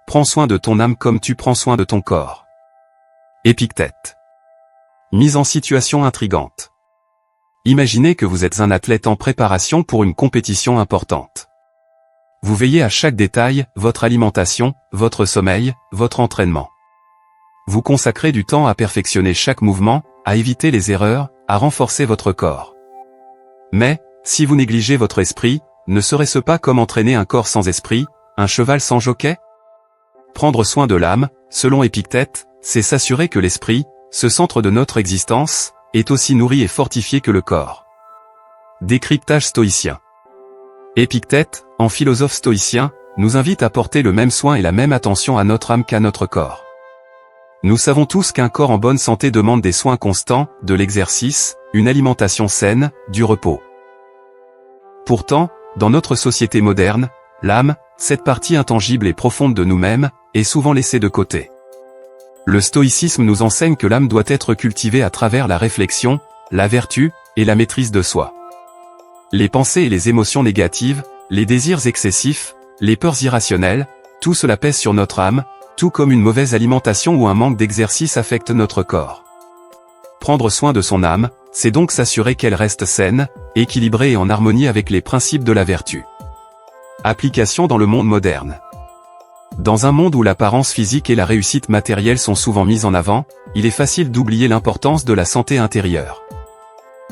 Prends soin de ton âme comme tu prends soin de ton corps. Épictète. Mise en situation intrigante. Imaginez que vous êtes un athlète en préparation pour une compétition importante. Vous veillez à chaque détail, votre alimentation, votre sommeil, votre entraînement. Vous consacrez du temps à perfectionner chaque mouvement, à éviter les erreurs, à renforcer votre corps. Mais, si vous négligez votre esprit, ne serait-ce pas comme entraîner un corps sans esprit, un cheval sans jockey? Prendre soin de l'âme, selon Épictète, c'est s'assurer que l'esprit, ce centre de notre existence, est aussi nourri et fortifié que le corps. Décryptage stoïcien. Épictète, en philosophe stoïcien, nous invite à porter le même soin et la même attention à notre âme qu'à notre corps. Nous savons tous qu'un corps en bonne santé demande des soins constants, de l'exercice, une alimentation saine, du repos. Pourtant, dans notre société moderne, l'âme, cette partie intangible et profonde de nous-mêmes, est souvent laissée de côté. Le stoïcisme nous enseigne que l'âme doit être cultivée à travers la réflexion, la vertu, et la maîtrise de soi. Les pensées et les émotions négatives, les désirs excessifs, les peurs irrationnelles, tout cela pèse sur notre âme, tout comme une mauvaise alimentation ou un manque d'exercice affecte notre corps. Prendre soin de son âme, c'est donc s'assurer qu'elle reste saine, équilibrée et en harmonie avec les principes de la vertu. Application dans le monde moderne. Dans un monde où l'apparence physique et la réussite matérielle sont souvent mises en avant, il est facile d'oublier l'importance de la santé intérieure.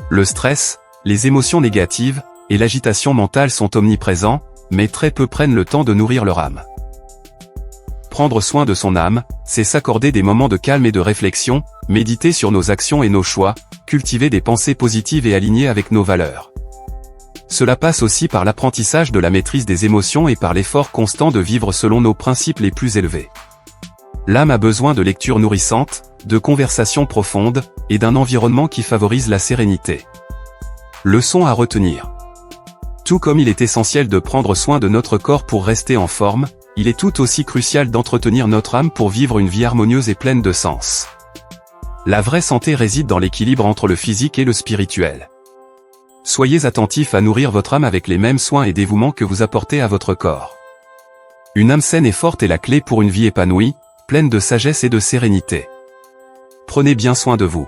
Le stress, les émotions négatives, et l'agitation mentale sont omniprésents, mais très peu prennent le temps de nourrir leur âme. Prendre soin de son âme, c'est s'accorder des moments de calme et de réflexion, méditer sur nos actions et nos choix, cultiver des pensées positives et alignées avec nos valeurs. Cela passe aussi par l'apprentissage de la maîtrise des émotions et par l'effort constant de vivre selon nos principes les plus élevés. L'âme a besoin de lectures nourrissantes, de conversations profondes, et d'un environnement qui favorise la sérénité. Leçon à retenir. Tout comme il est essentiel de prendre soin de notre corps pour rester en forme, il est tout aussi crucial d'entretenir notre âme pour vivre une vie harmonieuse et pleine de sens. La vraie santé réside dans l'équilibre entre le physique et le spirituel. Soyez attentifs à nourrir votre âme avec les mêmes soins et dévouements que vous apportez à votre corps. Une âme saine et forte est la clé pour une vie épanouie, pleine de sagesse et de sérénité. Prenez bien soin de vous.